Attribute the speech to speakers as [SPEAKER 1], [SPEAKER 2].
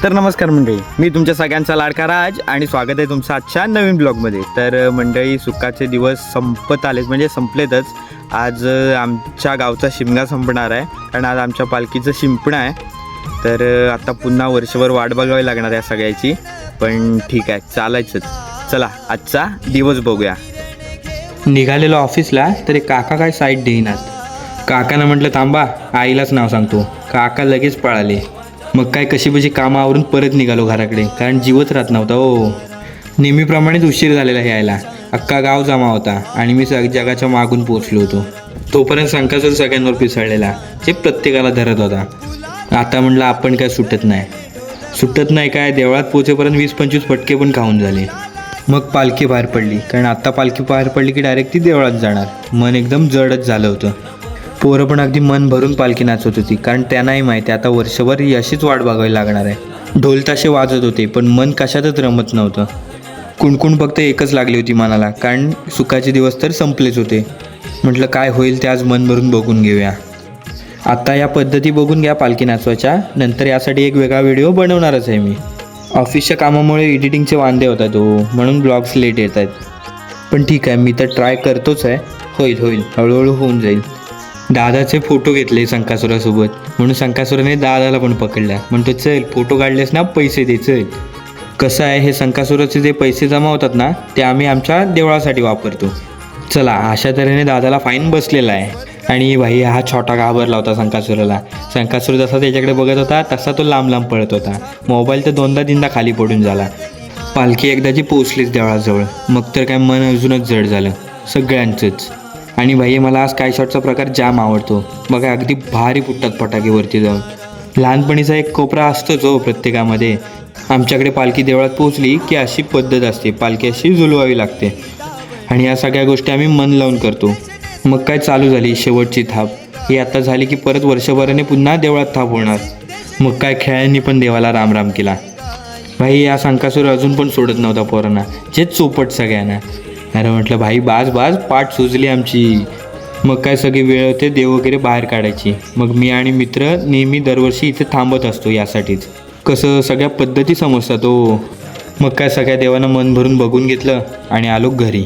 [SPEAKER 1] तर नमस्कार मंडळी, मी तुमच्या सगळ्यांचा लाडका राज आणि स्वागत आहे तुमचं आजच्या नवीन ब्लॉगमध्ये. तर मंडळी, सुखाचे दिवस संपत आलेत, म्हणजे संपलेतच. आज आमच्या गावचा शिमगा संपणार आहे, कारण आज आमच्या पालखीचं शिंपणं आहे. तर आता पुन्हा वर्षभर वाट बघावी लागणार आहे सगळ्याची, पण ठीक आहे, चालायचंच. चला आजचा दिवस बघूया.
[SPEAKER 2] निघालेलो ऑफिसला तरी काका काय साईड देईनात. काकानं म्हटलं थांबा, आईलाच नाव सांगतो. काका लगेच पळाले. मग काय कशी कामं आवरून परत निघालो घराकडे, कारण जीवच राहत नव्हता हो. नेहमीप्रमाणेच उशीर झालेला हे यायला. अख्खा गाव जमा होता आणि मी जगाच्या मागून पोचलो होतो. तोपर्यंत संकासूर सगळ्यांवर पिसळलेला, जे प्रत्येकाला धरत होता. आता म्हटलं आपण काय सुटत नाही काय, देवळात पोचेपर्यंत 20-25 फटके पण खाऊन झाले. मग पालखी बाहेर पडली, कारण आता पालखी बाहेर पडली की डायरेक्ट ती देवळात जाणार. मन एकदम जडच झालं होतं. पोरं पण अगदी मन भरून पालखी नाचत होती, कारण त्यांनाही माहिती आता वर्षभर अशीच वाट बघावी लागणार आहे. ढोल ताशे वाजत होते, पण मन कशातच रमत नव्हतं. कुणकुण फक्त एकच लागली होती मनाला, कारण सुखाचे दिवस तर संपलेच होते. म्हटलं काय होईल ते आज मन भरून बघून घेऊया. आता या पद्धती बघून घ्या पालखी नाचवायच्या. नंतर यासाठी एक वेगळा व्हिडिओ बनवणारच आहे मी. ऑफिसच्या कामामुळे एडिटिंगचे वांदे होतात हो, म्हणून ब्लॉग्स लेट येत आहेत. पण ठीक आहे, मी तर ट्राय करतोच आहे. होईल हळूहळू होऊन जाईल. दादाचे फोटो घेतले संकासुरासोबत, म्हणून संकासुराने दादाला पण पकडला. म्हणतो चल फोटो काढलेस ना, पैसे दे चल. कसं आहे, हे संकासुराचे जे पैसे जमा होतात ना, ते आम्ही आमच्या देवळासाठी वापरतो. चला, अशा तऱ्हेने दादाला फाईन बसलेला आहे. आणि भाई हा छोटा घाबरला होता संकासुराला. संकासुर जसा त्याच्याकडे बघत होता तसा तो लांब पळत होता. मोबाईल तर 2दा-3दा खाली पडून झाला. पालखी एकदाची पोचलीच देवळाजवळ, मग तर काय मन अजूनच जड झालं सगळ्यांचंच. आणि भाई मला आज स्काय शॉटचा प्रकार जाम आवडतो बघा. अगदी भारी फुटतात फटाके वरती जाऊन. लहानपणीचा एक कोपरा असतोच हो प्रत्येकामध्ये. आमच्याकडे पालखी देवळात पोचली की अशी पद्धत असते, पालखी अशी झुलवावी लागते. आणि या सगळ्या गोष्टी आम्ही मन लावून करतो. मग काय चालू झाली शेवटची थाप. ही आता झाली की परत वर्षभराने पुन्हा देवळात थाप होणार. मग काय खेळांनी पण देवाला राम केला. भाई या संकासूर अजून पण सोडत नव्हता पोरांना, जेच चोपट सगळ्यांना. अरे म्हटलं भाई बाज पाठ सुजली आमची. मग काय सगळी वेळ होते देव वगैरे बाहेर काढायची. मग मी आणि मित्र नेहमी दरवर्षी इथे थांबत असतो यासाठीच. कसं सगळ्या पद्धती समजतात हो. मग काय सगळ्या देवानं मन भरून बघून घेतलं आणि आलो घरी.